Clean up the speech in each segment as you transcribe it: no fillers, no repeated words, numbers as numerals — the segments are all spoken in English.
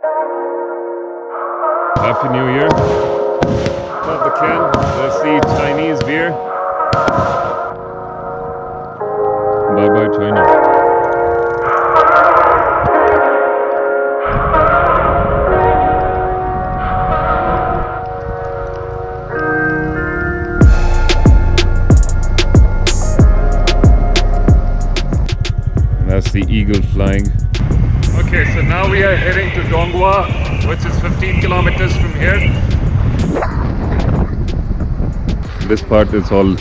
Happy New Year. Pop the can. Let's see Chinese beer. Bye bye China. That's the eagle flying. Okay, so now we are heading to Dongwa, which is 15 kilometers from here. This part is all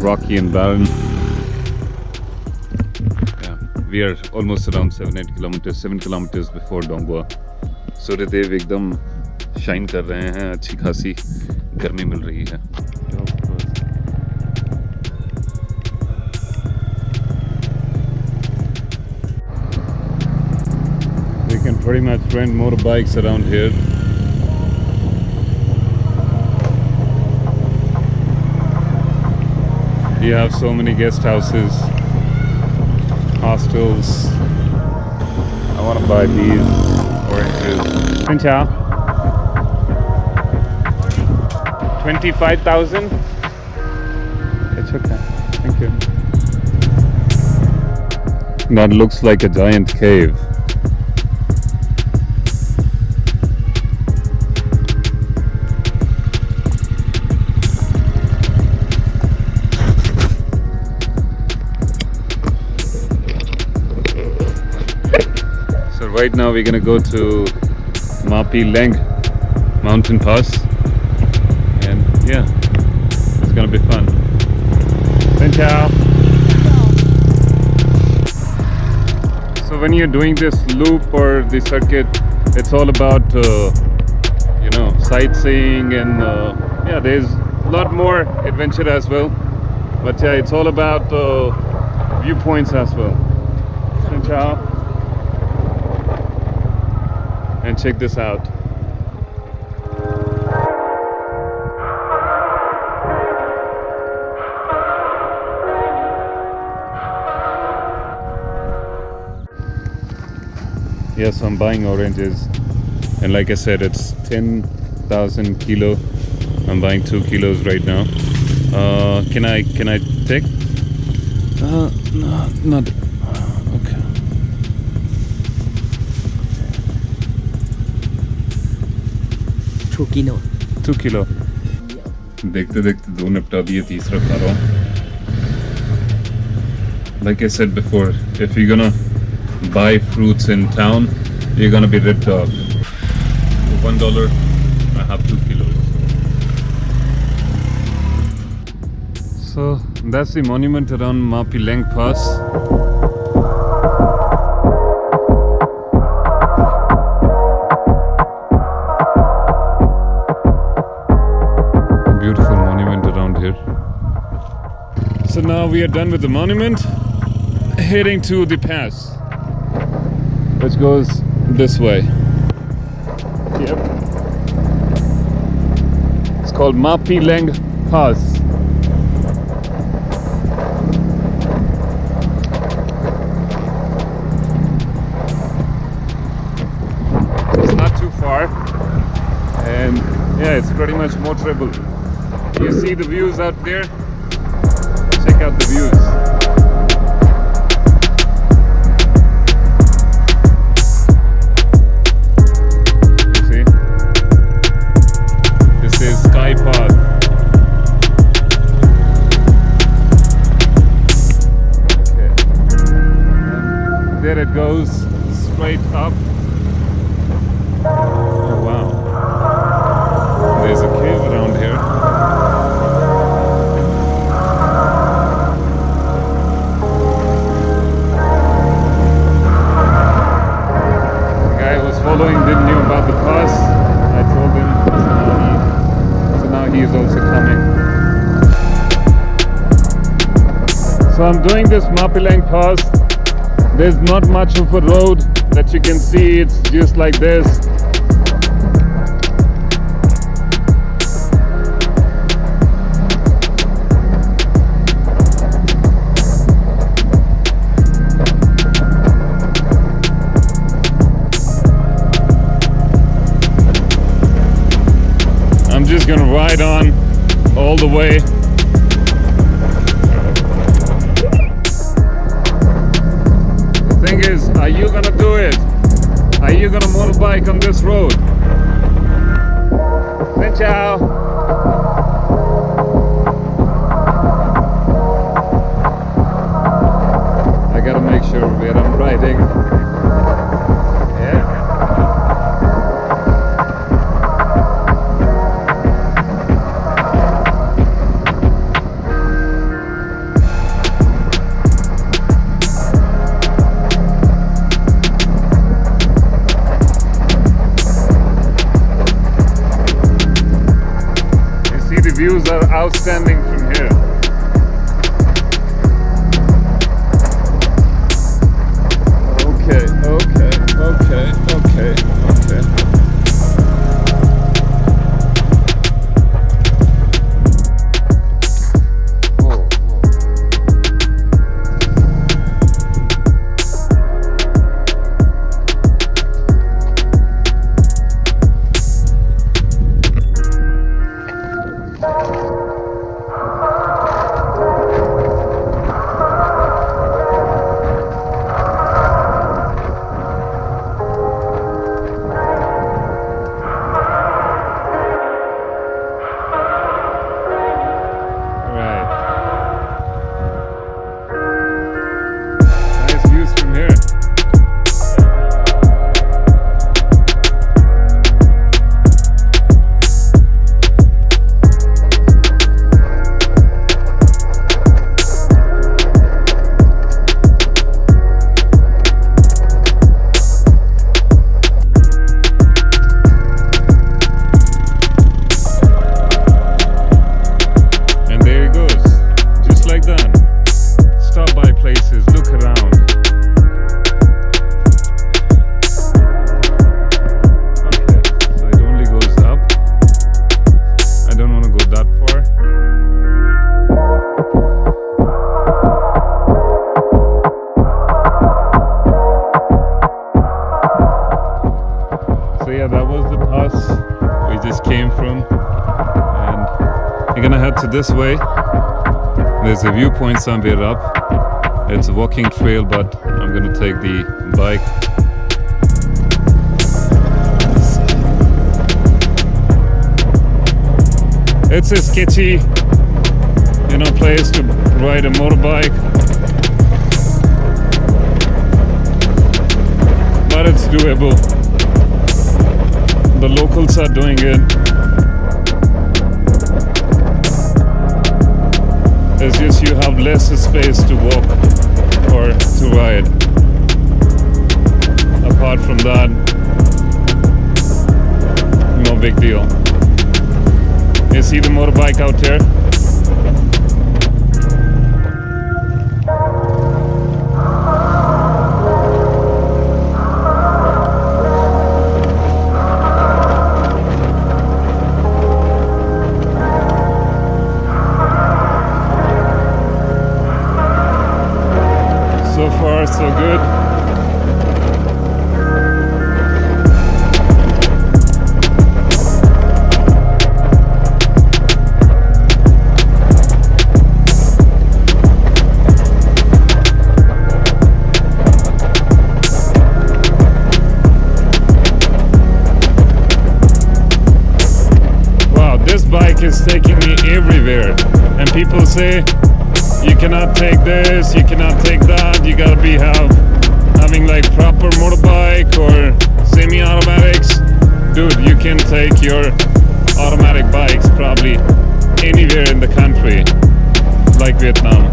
rocky and barren. Yeah, we are almost around 7 kilometers before Dongwa. Suryadev एकदम shine कर रहे हैं, अच्छी खासी गर्मी मिल रही है. You can pretty much rent motorbikes around here. You have so many guest houses, hostels. I want to buy these oranges. 25,000? It's okay. Thank you. That looks like a giant cave. Right now we're gonna go to Mã Pí Lèng mountain pass, and yeah, it's gonna be fun. Ciao. So when you're doing this loop or the circuit, it's all about sightseeing, and yeah, there's a lot more adventure as well. But yeah, it's all about viewpoints as well. Ciao. And check this out. Yes, I'm buying oranges, and like I said, it's 10,000 kilo. I'm buying 2 kilos right now. Can I take? No, not. Okay. $2 kilo. देखते देखते दो निपटा दिए, तीसरा खा रहा हूँ. Like I said before, if you're gonna buy fruits in town, you're gonna be ripped off. For $1, I have 2 kilos. So that's the monument around Mã Pí Lèng Pass. Beautiful monument around here. So now we are done with the monument, heading to the pass, which goes this way. Yep. It's called Mã Pí Lèng Pass. It's not too far, and yeah, it's pretty much motorable. You see the views out there? Check out the views. You see? This is Sky Path. Okay. And there it goes, straight up. Oh wow. There's a cave around here. Following didn't know about the pass. I told him, so now he is also coming. So I'm doing this Mã Pí Lèng Pass. There's not much of a road that you can see. It's just like this. just gonna ride on all the way. The thing is, are you gonna do it? Are you gonna motorbike on this road? Xin chào. I gotta make sure where I'm riding. Yeah. The views are outstanding from here. Okay. This way, there's a viewpoint somewhere up. It's a walking trail, but I'm gonna take the bike. It's a sketchy, place to ride a motorbike, but it's doable. The locals are doing it. It's just you have less space to walk or to ride. Apart from that, no big deal. You see the motorbike out here? So far, so good. Wow, this bike is taking me everywhere, and people say, you cannot take this, you cannot take that, you gotta be having like proper motorbike or semi-automatics. Dude, you can take your automatic bikes probably anywhere in the country, like Vietnam.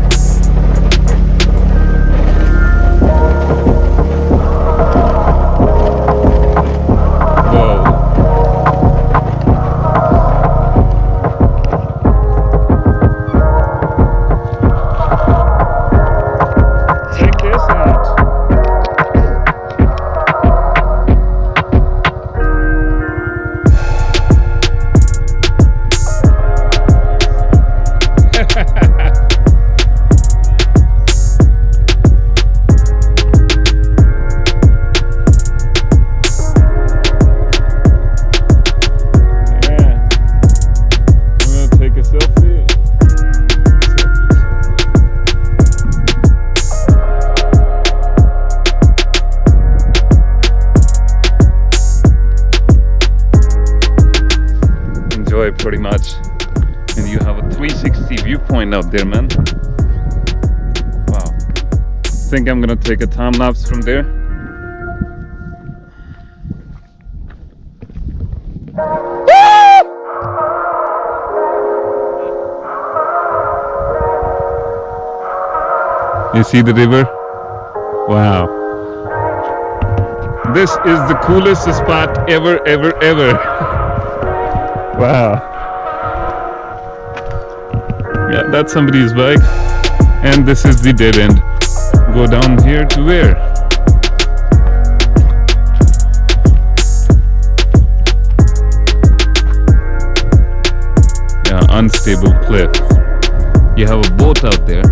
enjoy pretty much. And you have a 360 viewpoint out there, man. Wow. Think I'm gonna take a time lapse from there. You see the river? Wow. This is the coolest spot ever. Wow. Yeah, that's somebody's bike. And this is the dead end. Go down here to where? Yeah, unstable cliff. You have a boat out there.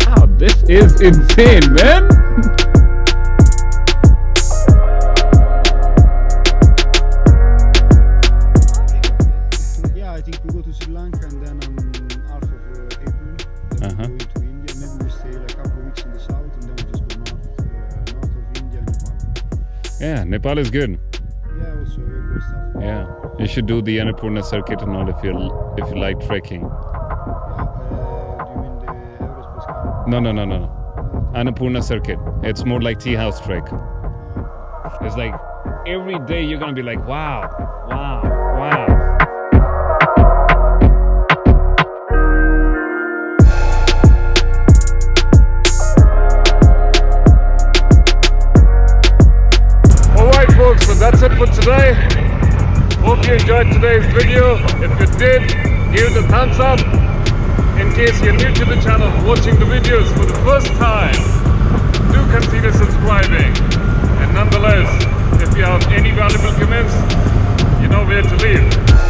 Wow, this is insane, man. Yeah, I think we go to Sri Lanka and then on half of April, then we go into India. Maybe we stay like a couple of weeks in the south and then we just go north of India and Nepal. Yeah, Nepal is good. Yeah, also regular stuff. Yeah, you should do the Annapurna circuit and all if you like trekking. Do you mean the Everest Base Camp? No. Annapurna circuit. It's more like tea house trek. It's like every day you're gonna be like, wow. Alright folks, so that's it for today. Hope you enjoyed today's video. If you did, give it a thumbs up. In case you're new to the channel, watching the videos for the first time, do consider subscribing. And nonetheless, if you have any valuable comments, you know where to leave.